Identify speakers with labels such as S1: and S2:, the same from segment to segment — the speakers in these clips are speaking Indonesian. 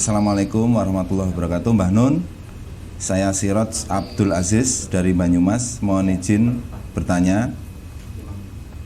S1: Assalamualaikum warahmatullahi wabarakatuh. Mbah Nun, saya Siroj Abdul Aziz dari Banyumas. Mohon izin bertanya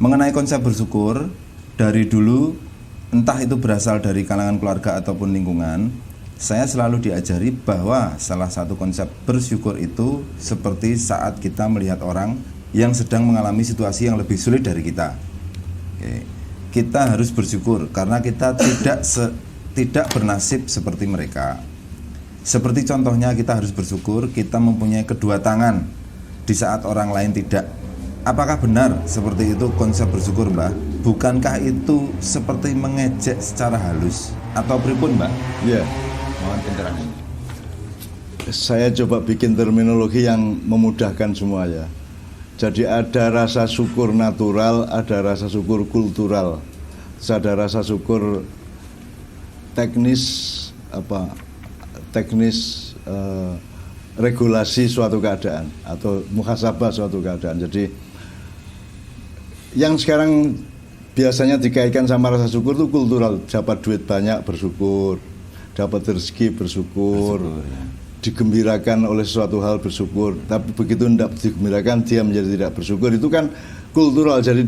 S1: mengenai konsep bersyukur. Dari dulu, entah itu berasal dari kalangan keluarga ataupun lingkungan, saya selalu diajari bahwa salah satu konsep bersyukur itu seperti saat kita melihat orang yang sedang mengalami situasi yang lebih sulit dari kita. Oke. Kita harus bersyukur karena kita tidak bernasib seperti mereka. Seperti contohnya, kita harus bersyukur kita mempunyai kedua tangan di saat orang lain tidak. Apakah benar seperti itu konsep bersyukur, Mbah? Bukankah itu seperti mengejek secara halus atau pripun, Mbah?
S2: Iya.
S1: Mohon pencerahan.
S2: Saya coba bikin terminologi yang memudahkan semua ya. Jadi ada rasa syukur natural, ada rasa syukur kultural, ada rasa syukur teknis regulasi suatu keadaan atau muhasabah suatu keadaan. Jadi yang sekarang biasanya dikaitkan sama rasa syukur itu kultural, dapat duit banyak bersyukur, dapat rezeki bersyukur, ya. Digembirakan oleh suatu hal bersyukur. Tapi begitu tidak digembirakan dia menjadi tidak bersyukur, itu kan kultural. Jadi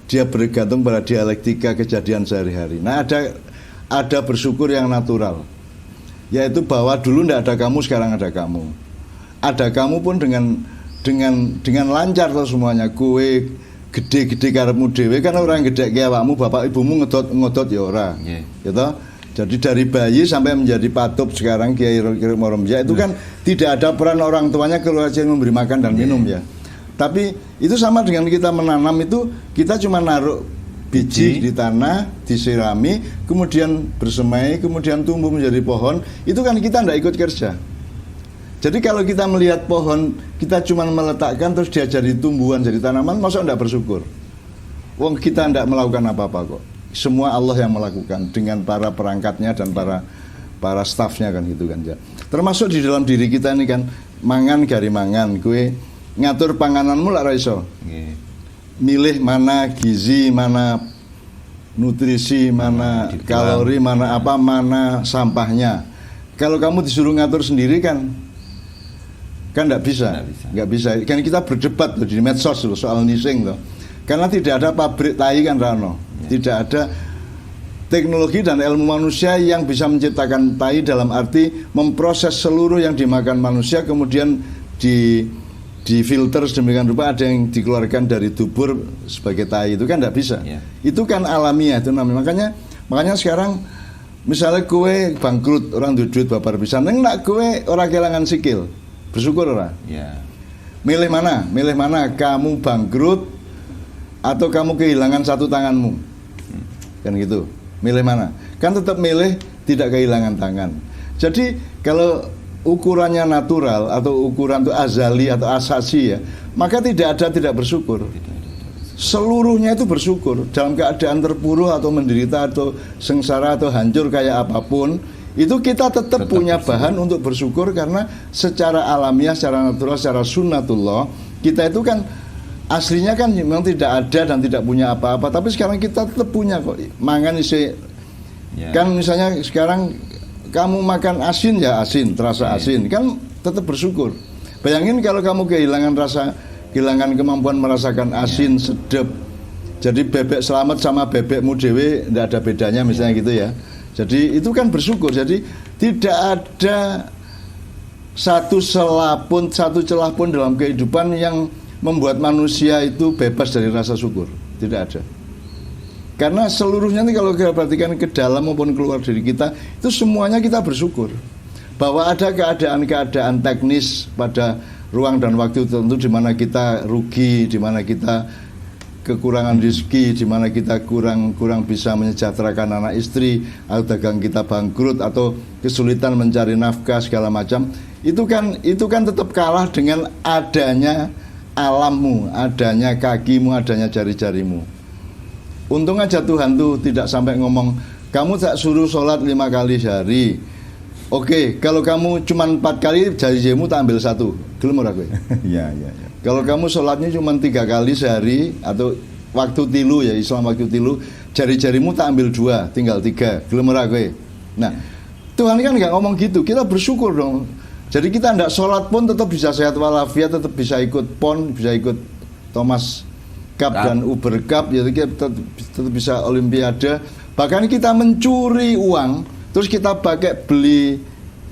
S2: dia bergantung pada dialektika kejadian sehari-hari. Nah, ada bersyukur yang natural, yaitu bahwa dulu tidak ada kamu, sekarang ada kamu. Ada kamu pun dengan lancar tuh semuanya. Kue gede-gede karepmu dhewe kan orang gede kayak awakmu, bapak ibumu ngodot ya ora. Gitu. Jadi dari bayi sampai menjadi patub sekarang Kiai Moromja itu kan tidak ada peran orang tuanya keluar aja memberi makan dan minum ya. Tapi itu sama dengan kita menanam, itu kita cuma naruh biji di tanah, disirami, kemudian bersemai, kemudian tumbuh menjadi pohon. Itu kan kita tidak ikut kerja. Jadi kalau kita melihat pohon, kita cuma meletakkan terus dia jadi tumbuhan, jadi tanaman, masa tidak bersyukur? Wong kita tidak melakukan apa-apa kok. Semua Allah yang melakukan dengan para perangkatnya dan para stafnya kan gitu kan ya. Termasuk di dalam diri kita ini kan, mangan gari mangan, kue ngatur pangananmu lah raiso. Milih mana gizi, mana nutrisi, mana kalori, mana apa, mana sampahnya. Kalau kamu disuruh ngatur sendiri kan nggak bisa. Kan kita berdebat loh di medsos loh, soal nising loh. Karena tidak ada pabrik tai kan Rano, tidak ada teknologi dan ilmu manusia yang bisa menciptakan tai dalam arti memproses seluruh yang dimakan manusia kemudian difilter sedemikian rupa, ada yang dikeluarkan dari dubur sebagai tai, itu kan tidak bisa. Itu kan alamiah itu namanya. Makanya sekarang misalnya kue bangkrut, orang duit babar pisan, nak kue orang kehilangan sikil, bersyukur orang. Milih mana? Kamu bangkrut atau kamu kehilangan satu tanganmu? Kan gitu. Milih mana? Kan tetap milih tidak kehilangan tangan. Jadi kalau ukurannya natural atau ukuran itu azali atau asasi ya, maka tidak bersyukur. Seluruhnya itu bersyukur. Dalam keadaan terpuruk atau menderita atau sengsara atau hancur kayak apapun, itu kita tetap punya bahan untuk bersyukur karena secara alamiah, secara natural, secara sunnatullah, kita itu kan aslinya kan memang tidak ada dan tidak punya apa-apa, tapi sekarang kita tetap punya kok. Mangan isi kan misalnya sekarang kamu makan asin ya asin, terasa asin, kan tetap bersyukur. Bayangin kalau kamu kehilangan kemampuan merasakan asin, sedap. Jadi bebek selamat sama bebekmu dewe tidak ada bedanya misalnya gitu ya. Jadi itu kan bersyukur. Jadi tidak ada satu celah pun dalam kehidupan yang membuat manusia itu bebas dari rasa syukur. Tidak ada. Karena seluruhnya ini kalau kita perhatikan ke dalam maupun keluar dari kita, itu semuanya kita bersyukur. Bahwa ada keadaan-keadaan teknis pada ruang dan waktu tertentu di mana kita rugi, di mana kita kekurangan rezeki, di mana kita kurang bisa menyejahterakan anak istri, atau dagang kita bangkrut, atau kesulitan mencari nafkah segala macam. Itu kan tetap kalah dengan adanya alammu, adanya kakimu, adanya jari-jarimu. Untung aja Tuhan tuh tidak sampai ngomong kamu tak suruh sholat 5 kali sehari. Oke, kalau kamu cuma 4 kali jari-jarimu tak ambil 1. Gelem ora kowe?
S1: Iya.
S2: Kalau kamu sholatnya cuma 3 kali sehari atau waktu tilu ya, Islam waktu tilu, jari-jarimu tak ambil 2, tinggal 3. Gelem ora kowe? Nah, Tuhan kan nggak ngomong gitu. Kita bersyukur dong. Jadi kita tidak sholat pun tetap bisa sehat walafiat, tetap bisa ikut PON, bisa ikut Thomas Cup dan Uber Cup, jadi kita tetap bisa Olimpiade. Bahkan kita mencuri uang, terus kita pakai beli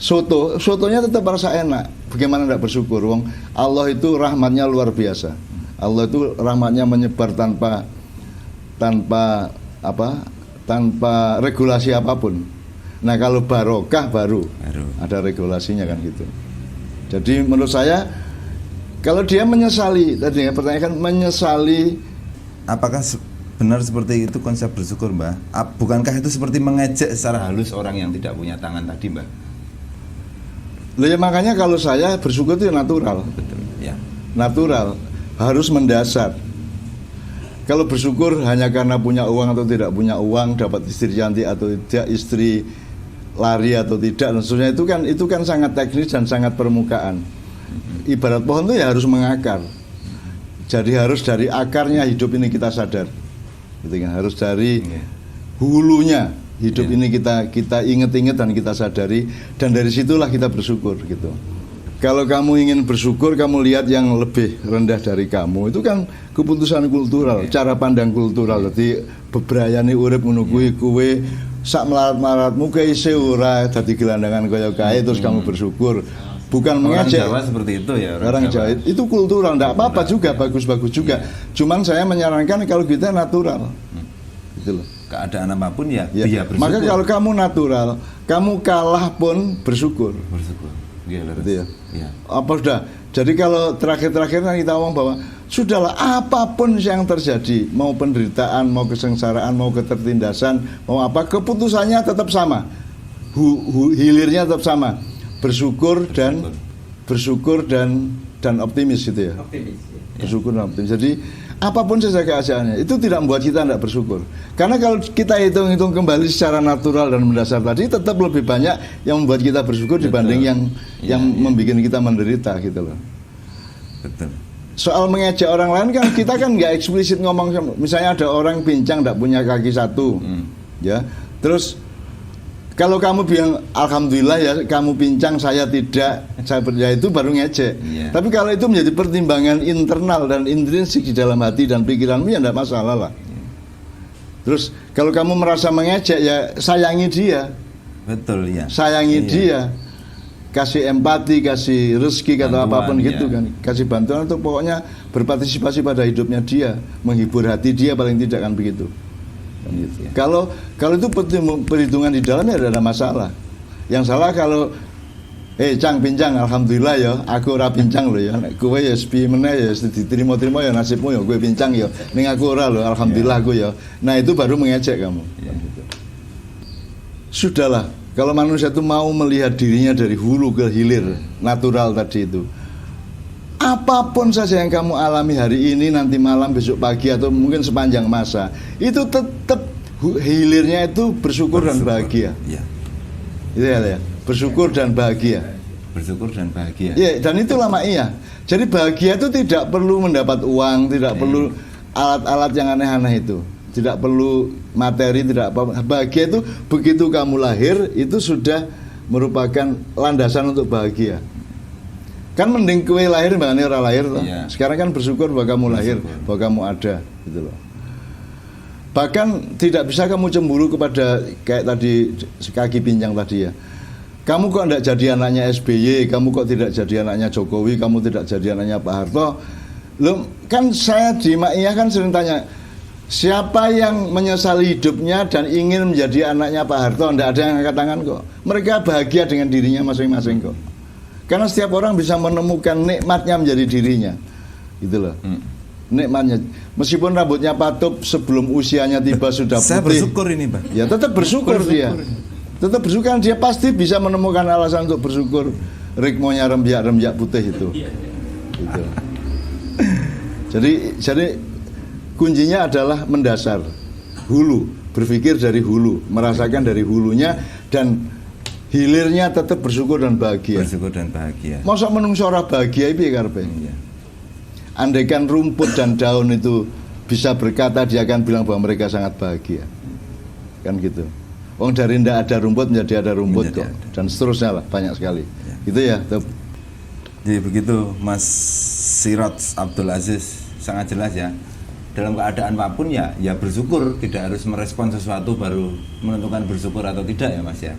S2: sotonya tetap rasa enak. Bagaimana tidak bersyukur? Wong Allah itu rahmatnya luar biasa. Allah itu rahmatnya menyebar tanpa regulasi apapun. Nah kalau barokah baru ada regulasinya kan gitu. Jadi menurut saya kalau dia menyesali, tadi pertanyaan kan menyesali,
S1: apakah benar seperti itu konsep bersyukur, Mbah? Bukankah itu seperti mengejek secara halus orang yang tidak punya tangan tadi, Mbah?
S2: Loh ya makanya kalau saya bersyukur itu natural.
S1: Betul, ya.
S2: Natural, harus mendasar. Kalau bersyukur hanya karena punya uang atau tidak punya uang, dapat istri cantik atau tidak, istri lari atau tidak, dan seterusnya itu kan sangat teknis dan sangat permukaan. Ibarat pohon itu ya harus mengakar. Jadi harus dari akarnya hidup ini kita sadar, gitu kan? Harus dari hulunya hidup ini kita ingat-ingat dan kita sadari, dan dari situlah kita bersyukur gitu. Kalau kamu ingin bersyukur, kamu lihat yang lebih rendah dari kamu, itu kan keputusan kultural, cara pandang kultural. Jadi bebrayani urip menunggu kue sak melarat-melaratmu keise ora dadi gelandangan kaya kae terus kamu bersyukur. Bukan mengejek.
S1: Orang Jawa seperti itu ya.
S2: Orang Jawa itu kultural, enggak apa-apa juga, bagus-bagus juga. Cuman saya menyarankan kalau kita natural. Gitu loh.
S1: Keadaan apapun ya. Bersyukur.
S2: Maka kalau kamu natural, kamu kalah pun bersyukur.
S1: Bersyukur.
S2: Gitu ya. Apa sudah? Jadi kalau terakhir-terakhir kan kita ngomong bahwa sudahlah apapun yang terjadi, mau penderitaan, mau kesengsaraan, mau ketertindasan, mau apa, keputusannya tetap sama, hilirnya tetap sama, bersyukur dan optimis gitu ya. Bersyukur dan optimis. Jadi apapun saja keadaannya, itu tidak membuat kita tidak bersyukur. Karena kalau kita hitung-hitung kembali secara natural dan mendasar tadi, tetap lebih banyak yang membuat kita bersyukur dibanding yang membuat kita menderita gitu loh.
S1: Betul. Soal
S2: mengejek orang lain kan kita kan nggak eksplisit ngomong, misalnya ada orang pincang tidak punya kaki satu, ya. Terus kalau kamu bilang alhamdulillah ya kamu pincang saya tidak, saya percaya, itu baru ngejek. Tapi kalau itu menjadi pertimbangan internal dan intrinsik di dalam hati dan pikiranmu ya tidak masalah lah. Terus kalau kamu merasa mengejek ya sayangi dia.
S1: Betul ya.
S2: Sayangi dia. Kasih empati, kasih rezeki atau apapun gitu kan, kasih bantuan untuk pokoknya berpartisipasi pada hidupnya dia, menghibur hati dia paling tidak kan begitu. Kan gitu. Kalau itu perhitungan di dalamnya tidak ada masalah. Yang salah kalau cang pincang alhamdulillah ya, aku ora pincang loh ya, kowe ya sepi meneh ya diterima-terima ya nasibmu ya, gue pincang ya, ning aku ora loh alhamdulillah aku ya. Nah itu baru mengejek kamu. Kan gitu. Sudahlah. Kalau manusia itu mau melihat dirinya dari hulu ke hilir, natural tadi itu, apapun saja yang kamu alami hari ini, nanti malam, besok pagi, atau mungkin sepanjang masa, itu tetap hilirnya itu bersyukur dan bahagia. Itu ya, bersyukur dan bahagia.
S1: Bersyukur dan bahagia.
S2: Ya, dan itulah maknya. Jadi bahagia itu tidak perlu mendapat uang, tidak perlu alat-alat yang aneh-aneh itu. Tidak perlu materi, tidak apa. Bahagia itu begitu kamu lahir itu sudah merupakan landasan untuk bahagia. Kan mending kue lahir mbakane ora lahir toh. Sekarang kan bersyukur bahwa kamu lahir, bahwa kamu ada gitu loh. Bahkan tidak bisa kamu cemburu kepada kayak tadi kaki pincang tadi ya. Kamu kok tidak jadi anaknya SBY, kamu kok tidak jadi anaknya Jokowi, kamu tidak jadi anaknya Pak Harto. Loh, kan saya di Maiyah kan sering tanya, siapa yang menyesali hidupnya dan ingin menjadi anaknya Pak Harto? Tidak ada yang angkat tangan kok. Mereka bahagia dengan dirinya masing-masing kok. Karena setiap orang bisa menemukan nikmatnya menjadi dirinya, gitu loh. Nikmatnya, meskipun rambutnya patup sebelum usianya tiba sudah putih.
S1: Saya bersyukur ini, Pak.
S2: Ya tetap bersyukur dia. Tetap bersyukur, dia pasti bisa menemukan alasan untuk bersyukur. Rikmonya rembiak putih itu. Gitu. Jadi kuncinya adalah mendasar, hulu, berpikir dari hulu, merasakan dari hulunya, dan hilirnya tetap bersyukur dan bahagia.
S1: Bersyukur dan bahagia.
S2: Masa menungso ora bahagia piye karepe? Andaikan rumput dan daun itu bisa berkata, dia akan bilang bahwa mereka sangat bahagia. Kan gitu. Wong dari ndak ada rumput menjadi ada rumput
S1: Menjadi
S2: kok.
S1: ada.
S2: Dan seterusnya lah, banyak sekali.
S1: Ya.
S2: Itu ya.
S1: Jadi begitu Mas Sirot Abdul Aziz, sangat jelas ya. Dalam keadaan apapun ya bersyukur, tidak harus merespon sesuatu baru menentukan bersyukur atau tidak ya Mas ya.